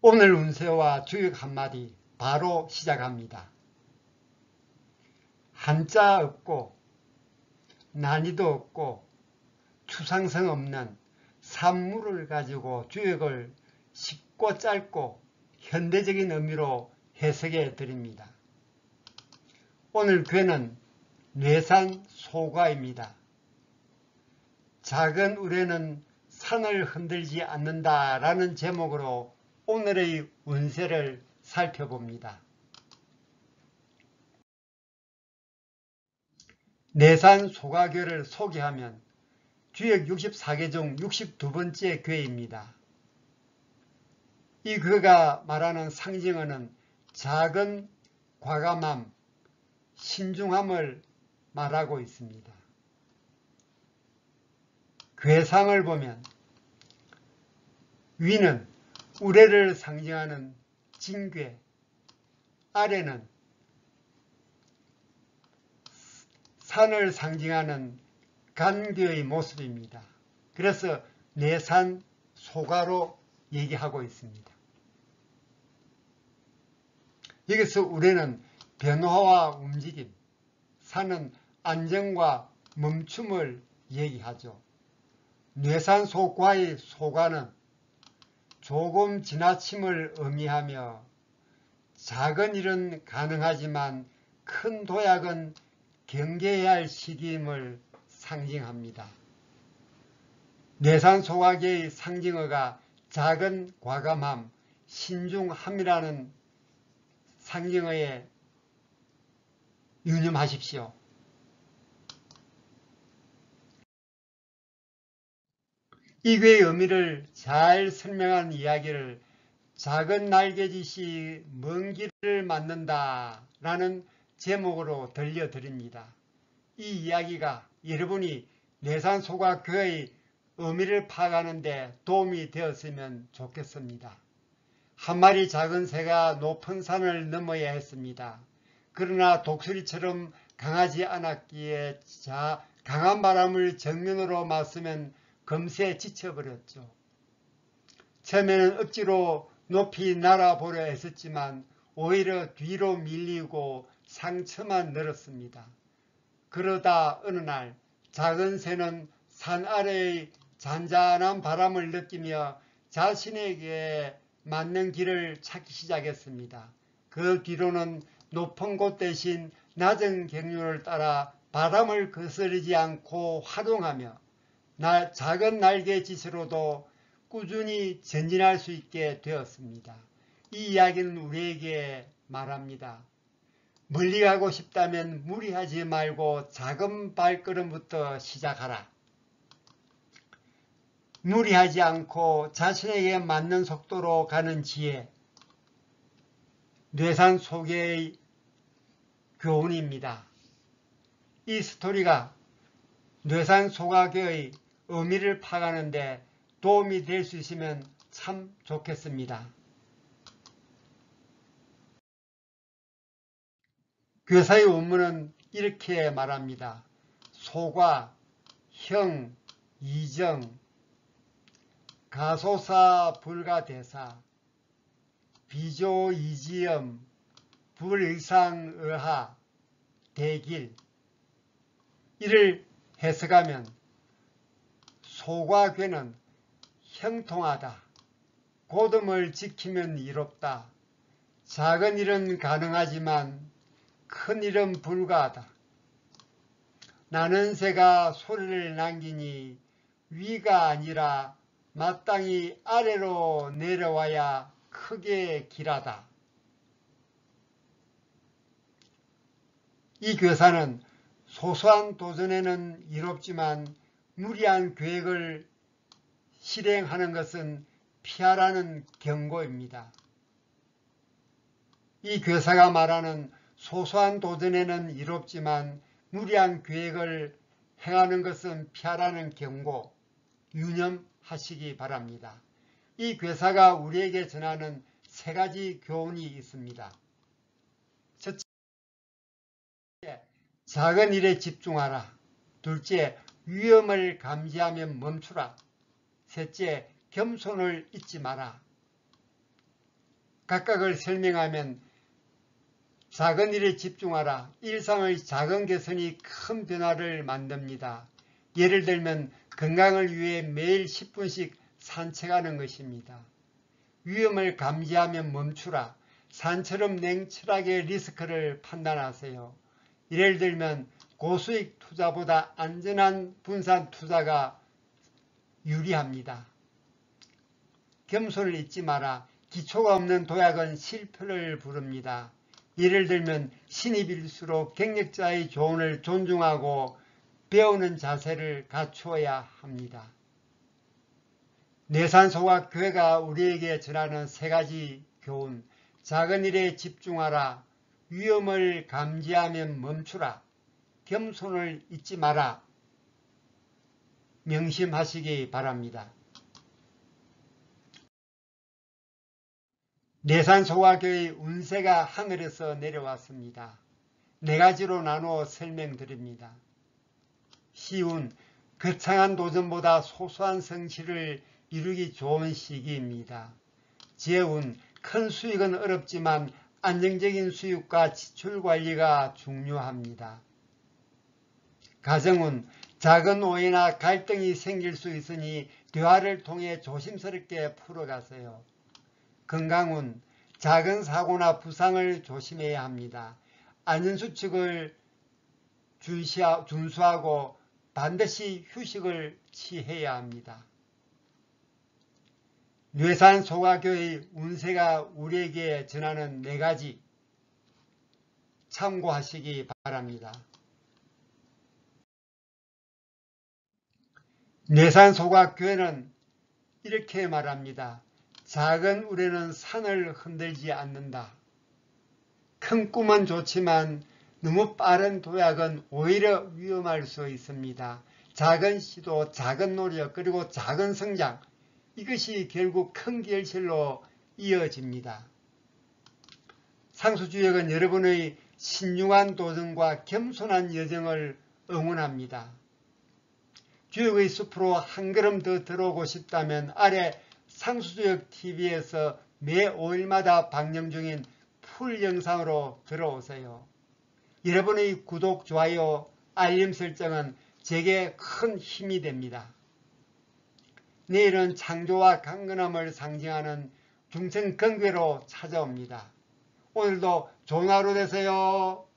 오늘 운세와 주역 한마디 바로 시작합니다. 한자 없고 난이도 없고 추상성 없는 산물을 가지고 주역을 쉽고 짧고 현대적인 의미로 해석해 드립니다. 오늘 괴는 뇌산 소과입니다. 작은 우레는 산을 흔들지 않는다라는 제목으로 오늘의 운세를 살펴봅니다. 내산 소과괴를 소개하면 주역 64개 중 62번째 괴입니다. 이 괴가 말하는 상징어는 작은 과감함, 신중함을 말하고 있습니다. 괴상을 보면 위는 우레를 상징하는 진괴, 아래는 산을 상징하는 간괴의 모습입니다. 그래서 내산 소가로 얘기하고 있습니다. 여기서 우레는 변화와 움직임, 산은 안정과 멈춤을 얘기하죠. 뇌산소과의 소과는 조금 지나침을 의미하며 작은 일은 가능하지만 큰 도약은 경계해야 할 시기임을 상징합니다. 뇌산소과계의 상징어가 작은 과감함, 신중함이라는 상징어에 유념하십시오. 이 괴의 의미를 잘 설명한 이야기를 작은 날개짓이 먼 길을 맞는다 라는 제목으로 들려드립니다. 이 이야기가 여러분이 뇌산소과괴의 의미를 파악하는 데 도움이 되었으면 좋겠습니다. 한 마리 작은 새가 높은 산을 넘어야 했습니다. 그러나 독수리처럼 강하지 않았기에 강한 바람을 정면으로 맞으면 금세 지쳐버렸죠. 처음에는 억지로 높이 날아보려 했었지만 오히려 뒤로 밀리고 상처만 늘었습니다. 그러다 어느 날 작은 새는 산 아래의 잔잔한 바람을 느끼며 자신에게 맞는 길을 찾기 시작했습니다. 그 뒤로는 높은 곳 대신 낮은 경륜을 따라 바람을 거스르지 않고 활용하며 작은 날개짓으로도 꾸준히 전진할 수 있게 되었습니다. 이 이야기는 우리에게 말합니다. 멀리 가고 싶다면 무리하지 말고 작은 발걸음부터 시작하라. 무리하지 않고 자신에게 맞는 속도로 가는 지혜, 뇌산소개의 교훈입니다. 이 스토리가 뇌산소과괴의 의미를 파악하는 데 도움이 될 수 있으면 참 좋겠습니다. 괴사의 원문은 이렇게 말합니다. 소과, 형, 이정, 가소사 불가대사, 비조이지엄, 불의상의하, 대길. 이를 해석하면 소과 괴는 형통하다, 고듬을 지키면 이롭다, 작은 일은 가능하지만 큰 일은 불가하다. 나는 새가 소리를 남기니 위가 아니라 마땅히 아래로 내려와야 크게 길하다. 이 괴사는 소소한 도전에는 이롭지만 무리한 계획을 실행하는 것은 피하라는 경고입니다. 이 괴사가 말하는 소소한 도전에는 이롭지만 무리한 계획을 행하는 것은 피하라는 경고, 유념하시기 바랍니다. 이 괴사가 우리에게 전하는 세 가지 교훈이 있습니다. 첫째, 작은 일에 집중하라. 둘째, 위험을 감지하면 멈추라. 셋째, 겸손을 잊지 마라. 각각을 설명하면 작은 일에 집중하라. 일상의 작은 개선이 큰 변화를 만듭니다. 예를 들면 건강을 위해 매일 10분씩 산책하는 것입니다. 위험을 감지하면 멈추라. 산처럼 냉철하게 리스크를 판단하세요. 예를 들면 고수익 투자보다 안전한 분산 투자가 유리합니다. 겸손을 잊지 마라. 기초가 없는 도약은 실패를 부릅니다. 예를 들면 신입일수록 경력자의 조언을 존중하고 배우는 자세를 갖추어야 합니다. 뇌산소가 교회가 우리에게 전하는 세 가지 교훈. 작은 일에 집중하라. 위험을 감지하면 멈추라. 겸손을 잊지 마라. 명심하시기 바랍니다. 뇌산소가교의 운세가 하늘에서 내려왔습니다. 네 가지로 나누어 설명드립니다. 시운, 거창한 도전보다 소소한 성취를 이루기 좋은 시기입니다. 재운, 큰 수익은 어렵지만 안정적인 수익과 지출 관리가 중요합니다. 가정운, 작은 오해나 갈등이 생길 수 있으니 대화를 통해 조심스럽게 풀어가세요. 건강운, 작은 사고나 부상을 조심해야 합니다. 안전수칙을 준수하고 반드시 휴식을 취해야 합니다. 뇌산소가교의 운세가 우리에게 전하는 네 가지 참고하시기 바랍니다. 뇌산소가교회는 이렇게 말합니다. 작은 우레는 산을 흔들지 않는다. 큰 꿈은 좋지만 너무 빠른 도약은 오히려 위험할 수 있습니다. 작은 시도, 작은 노력, 그리고 작은 성장, 이것이 결국 큰 결실로 이어집니다. 상수주역은 여러분의 신중한 도전과 겸손한 여정을 응원합니다. 주역의 숲으로 한 걸음 더 들어오고 싶다면 아래 상수주역 TV에서 매 5일마다 방영 중인 풀 영상으로 들어오세요. 여러분의 구독, 좋아요, 알림 설정은 제게 큰 힘이 됩니다. 내일은 창조와 강건함을 상징하는 중생건괴로 찾아옵니다. 오늘도 좋은 하루 되세요.